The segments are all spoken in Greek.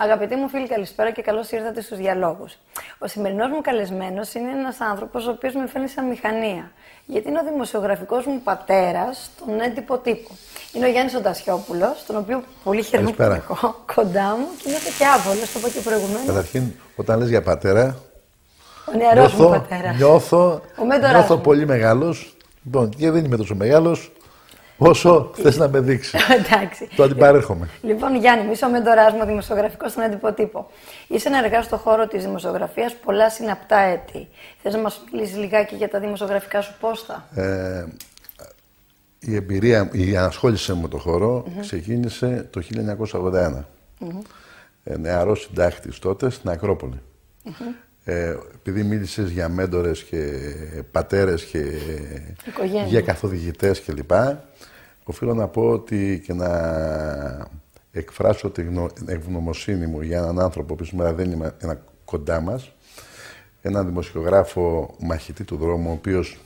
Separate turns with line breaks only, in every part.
Αγαπητοί μου φίλοι, καλησπέρα και καλώς ήρθατε στους διαλόγους. Ο σημερινός μου καλεσμένος είναι ένας άνθρωπος ο οποίος με φέρνει σαν μηχανία. Γιατί είναι ο δημοσιογραφικός μου πατέρας στον έντυπο τύπο. Είναι ο Γιάννης Οντασιόπουλος, τον οποίο πολύ χαίρομαι που είναι κοντά μου και νιώθω και άβολος, το είπα και προηγουμένως.
Καταρχήν, όταν λες για πατέρα,
ο νεαρός μου πατέρας.
Νιώθω πολύ μεγάλος. Λοιπόν, και δεν είμαι τόσο μεγάλος όσο θες να με δείξει.
Εντάξει.
Το αντιπαρέρχομαι.
Λοιπόν, Γιάννη, είσαι ο μέντορας μου δημοσιογραφικός στον έντυπο τύπο. Είσαι ενεργάς στον χώρο της δημοσιογραφίας πολλά συναπτά έτη. Θες να μας μιλήσεις λιγάκι για τα δημοσιογραφικά σου πόστα?
Η εμπειρία, η ανασχόλησή μου με το χώρο ξεκίνησε το 1981. Νεαρός συντάκτης τότε στην Ακρόπολη. Επειδή μίλησες για μέντορες και πατέρες και για καθοδηγητές κλπ. Οφείλω να πω ότι και να εκφράσω την ευγνωμοσύνη μου για έναν άνθρωπο που σήμερα δεν είναι κοντά μας, έναν δημοσιογράφο μαχητή του δρόμου, ο οποίος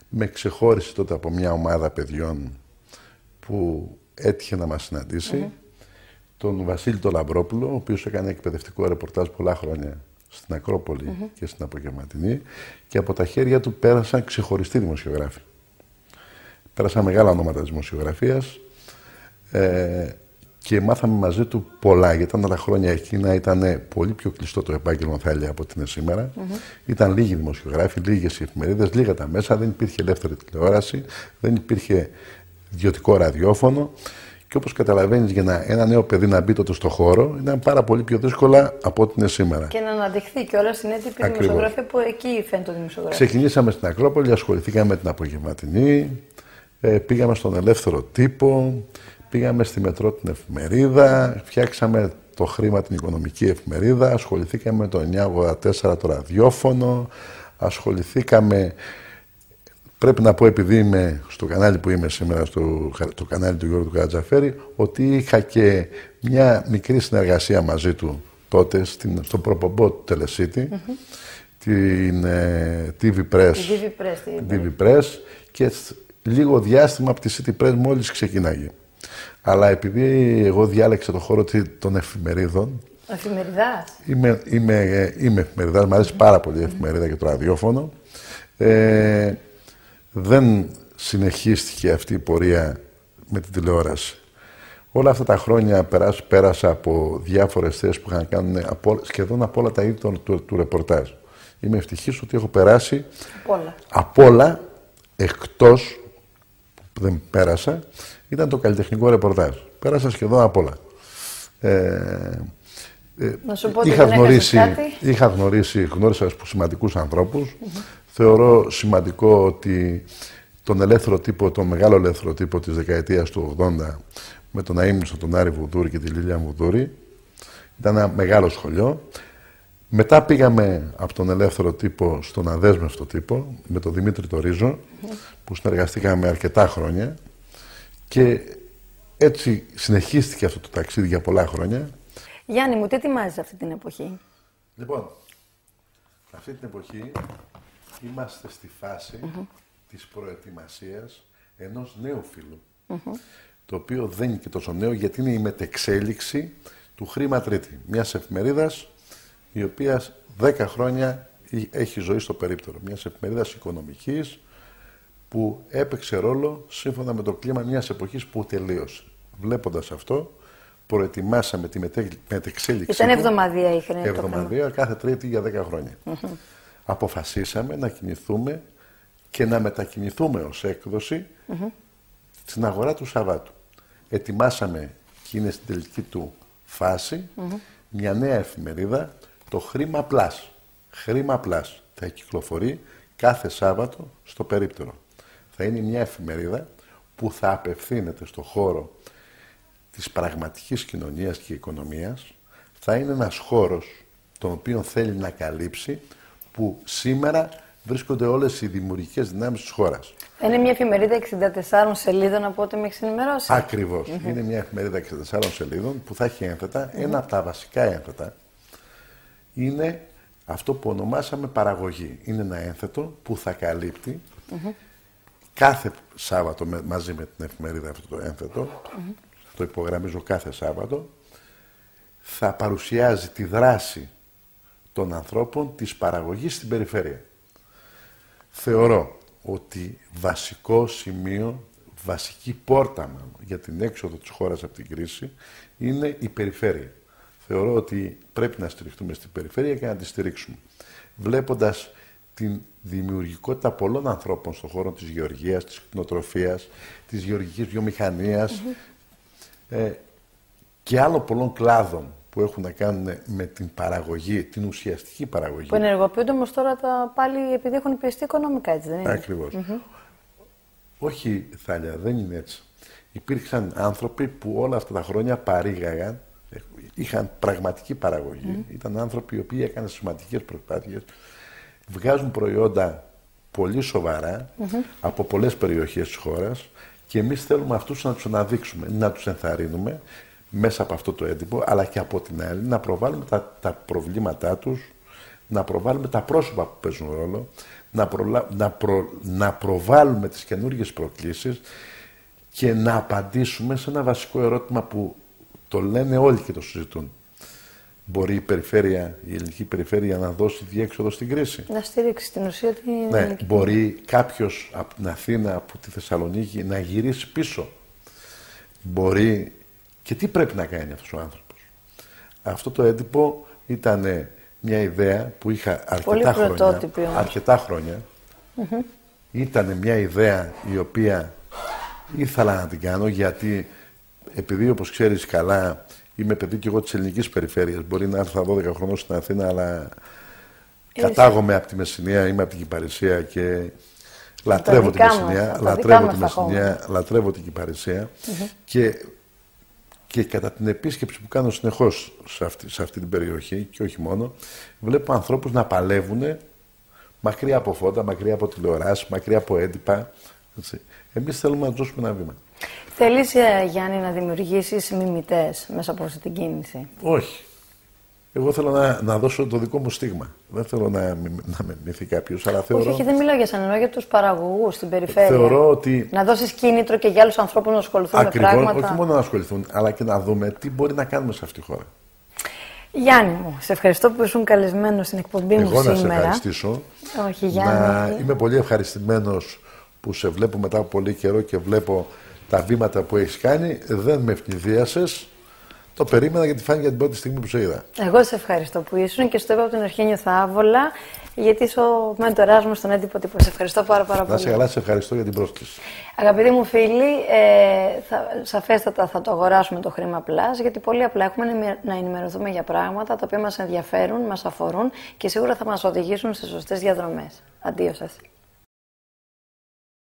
με ξεχώρισε τότε από μια ομάδα παιδιών που έτυχε να μας συναντήσει, τον Βασίλη τον Λαμπρόπουλο, ο οποίος έκανε εκπαιδευτικό ρεπορτάζ πολλά χρόνια στην Ακρόπολη και στην Απογευματινή, και από τα χέρια του πέρασαν ξεχωριστοί δημοσιογράφοι. Πέρασαν μεγάλα ονόματα της δημοσιογραφίας και μάθαμε μαζί του πολλά, γιατί τα χρόνια εκείνα ήταν πολύ πιο κλειστό το επάγγελμα, θα έλεγα, από ό,τι είναι σήμερα. Ήταν λίγοι δημοσιογράφοι, λίγες οι εφημερίδες, λίγα τα μέσα, δεν υπήρχε ελεύθερη τηλεόραση, δεν υπήρχε ιδιωτικό ραδιόφωνο. Και όπως καταλαβαίνεις, για ένα νέο παιδί να μπει τότε στο χώρο, ήταν πάρα πολύ πιο δύσκολα από ό,τι είναι σήμερα.
Και να αναδειχθεί και όλα στην έντυπη δημοσιογραφία που εκεί φαίνεται το δημοσιογράφο.
Ξεκινήσαμε στην Ακρόπολη, ασχοληθήκαμε με την Απογευματινή, πήγαμε στον Ελεύθερο Τύπο, πήγαμε στη Μετρό την εφημερίδα, φτιάξαμε το Χρήμα την οικονομική εφημερίδα, ασχοληθήκαμε με το 984 το ραδιόφωνο, ασχοληθήκαμε. Πρέπει να πω, επειδή είμαι στο κανάλι που είμαι σήμερα, το κανάλι του Γιώργου του Καρατζαφέρη, ότι είχα και μια μικρή συνεργασία μαζί του τότε στο προπομπό του Τελεσίτη, την TV Press, και λίγο διάστημα από τη City Press μόλις ξεκινάγε. Αλλά επειδή εγώ διάλεξα το χώρο των εφημερίδων.
Εφημεριδάς.
Είμαι εφημεριδάς, μου αρέσει πάρα πολύ η εφημερίδα και το ραδιόφωνο. Δεν συνεχίστηκε αυτή η πορεία με την τηλεόραση. Όλα αυτά τα χρόνια πέρασα από διάφορες θέσεις που είχαν κάνει σχεδόν από όλα τα είδη του ρεπορτάζ. Είμαι ευτυχής ότι έχω περάσει από όλα, εκτός που δεν πέρασα, ήταν το καλλιτεχνικό ρεπορτάζ. Πέρασα σχεδόν από όλα.
Να σου πω ότι
γνώρισα σημαντικούς ανθρώπους. Θεωρώ σημαντικό ότι τον ελεύθερο τύπο, τον μεγάλο ελεύθερο τύπο της δεκαετίας του 80, με τον Αείμνηστο, τον Άρη Βουδούρη και τη Λίλια Βουδούρη, ήταν ένα μεγάλο σχολείο. Μετά πήγαμε από τον ελεύθερο τύπο στον αδέσμευτο τύπο, με τον Δημήτρη το Ρίζο, που συνεργαστήκαμε αρκετά χρόνια, και έτσι συνεχίστηκε αυτό το ταξίδι για πολλά χρόνια.
Γιάννη μου, τι ετοιμάζεις αυτή την εποχή?
Λοιπόν, αυτή την εποχή είμαστε στη φάση της προετοιμασίας ενός νέου φύλου, το οποίο δεν είναι και τόσο νέο, γιατί είναι η μετεξέλιξη του Χρήμα Τρίτη, μιας εφημερίδας η οποία 10 χρόνια έχει ζωή στο περίπτερο, μιας εφημερίδας οικονομικής που έπαιξε ρόλο σύμφωνα με το κλίμα μιας εποχής που τελείωσε. Βλέποντας αυτό, προετοιμάσαμε τη μετεξέλιξη.
Ήταν εβδομαδία, είχε
εβδομαδία, κάθε Τρίτη για 10 χρόνια. Αποφασίσαμε να κινηθούμε και να μετακινηθούμε ως έκδοση στην αγορά του Σαββάτου. Ετοιμάσαμε, και είναι στην τελική του φάση, μια νέα εφημερίδα, το Χρήμα Plus. Χρήμα Plus θα κυκλοφορεί κάθε Σάββατο στο περίπτερο. Θα είναι μια εφημερίδα που θα απευθύνεται στο χώρο της πραγματικής κοινωνίας και οικονομίας. Θα είναι ένας χώρος τον οποίο θέλει να καλύψει, που σήμερα βρίσκονται όλες οι δημιουργικές δυνάμεις της χώρας.
Είναι μια εφημερίδα 64 σελίδων, από ό,τι με έχεις ενημερώσει.
Ακριβώς. Είναι μια εφημερίδα 64 σελίδων που θα έχει ένθετα. Ένα από τα βασικά ένθετα είναι αυτό που ονομάσαμε παραγωγή. Είναι ένα ένθετο που θα καλύπτει κάθε Σάββατο μαζί με την εφημερίδα αυτό το ένθετο. Το υπογραμμίζω κάθε Σάββατο. θα παρουσιάζει τη δράση των ανθρώπων της παραγωγής στην περιφέρεια. Θεωρώ ότι βασικό σημείο, βασική πόρτα για την έξοδο της χώρας από την κρίση είναι η περιφέρεια. Θεωρώ ότι πρέπει να στηριχτούμε στην περιφέρεια και να τη στηρίξουμε. Βλέποντας την δημιουργικότητα πολλών ανθρώπων στον χώρο της γεωργίας, της κτηνοτροφίας, της γεωργικής βιομηχανίας και άλλων πολλών κλάδων που έχουν να κάνουν με την παραγωγή, την ουσιαστική παραγωγή.
Που ενεργοποιούνται όμως τώρα πάλι επειδή έχουν πιεστεί οικονομικά, έτσι δεν είναι?
Ακριβώς. Όχι, Θάλια, δεν είναι έτσι. Υπήρξαν άνθρωποι που όλα αυτά τα χρόνια παρήγαγαν, είχαν πραγματική παραγωγή. Ήταν άνθρωποι οι οποίοι έκαναν σημαντικές προσπάθειες, βγάζουν προϊόντα πολύ σοβαρά από πολλές περιοχές της χώρας και εμείς θέλουμε αυτούς να τους αναδείξουμε, να τους ενθαρρύνουμε μέσα από αυτό το έντυπο, αλλά και από την άλλη να προβάλλουμε τα προβλήματά τους, να προβάλλουμε τα πρόσωπα που παίζουν ρόλο, να προβάλλουμε τις καινούργιες προκλήσεις και να απαντήσουμε σε ένα βασικό ερώτημα που το λένε όλοι και το συζητούν. Μπορεί η περιφέρεια, η ελληνική περιφέρεια να δώσει διέξοδο στην κρίση?
Να στηρίξει στην ουσία την
ελληνική. Μπορεί κάποιος από την Αθήνα, από τη Θεσσαλονίκη να γυρίσει πίσω? Μπορεί. Και τι πρέπει να κάνει αυτός ο άνθρωπος? Αυτό το έντυπο ήταν μια ιδέα που είχα αρκετά χρόνια. Ήταν μια ιδέα η οποία ήθελα να την κάνω, γιατί επειδή, όπως ξέρεις καλά, είμαι παιδί και εγώ της ελληνικής περιφέρειας. Μπορεί να έρθω 12 χρονών στην Αθήνα, αλλά κατάγομαι από τη Μεσσηνία, είμαι από την Κυπαρισία και λατρεύω τη Μεσσηνία, λατρεύω την Κυπαρισία και κατά την επίσκεψη που κάνω συνεχώς σε αυτή την περιοχή και όχι μόνο, βλέπω ανθρώπους να παλεύουν μακριά από φώτα, μακριά από τηλεοράσεις, μακριά από έντυπα. Εμείς θέλουμε να τους δώσουμε ένα βήμα.
Θέλεις, Γιάννη, να δημιουργήσεις μιμητές μέσα από αυτή την κίνηση?
Όχι. Εγώ θέλω να δώσω το δικό μου στίγμα. Δεν θέλω να με μιμηθεί κάποιος, αλλά θεωρώ...
Όχι, δεν μιλάω για σένα, εννοώ για τους παραγωγούς στην περιφέρεια.
Θεωρώ ότι...
Να δώσεις κίνητρο και για άλλους ανθρώπους να ασχοληθούν με πράγματα.
Όχι μόνο να ασχοληθούν, αλλά και να δούμε τι μπορεί να κάνουμε σε αυτή τη χώρα.
Γιάννη μου, σε ευχαριστώ που ήσουν καλεσμένος στην εκπομπή μου σήμερα.
Εγώ να σε ευχαριστήσω.
Όχι, Γιάννη.
Είμαι πολύ ευχαριστημένος που σε βλέπω μετά από πολύ καιρό και βλέπω τα βήματα που έχεις κάνει. Δεν με ευνηδίασες. Το περίμενα γιατί φάνηκε την πρώτη στιγμή που σε είδα. Εγώ
σε ευχαριστώ που ήσουν και στο είπα από την αρχή, νιώθα άβολα, γιατί είσαι ο μέντοράς μου στον έντυπο τύπο. Σε ευχαριστώ πάρα πολύ.
Να σε καλά, σε ευχαριστώ για την πρόσκληση.
Αγαπητοί μου φίλοι, σαφέστατα θα το αγοράσουμε το Χρήμα Plus, γιατί πολύ απλά έχουμε να ενημερωθούμε για πράγματα τα οποία μας ενδιαφέρουν, μας αφορούν και σίγουρα θα μας οδηγήσουν σε σωστές διαδρομές. Αντίο σας.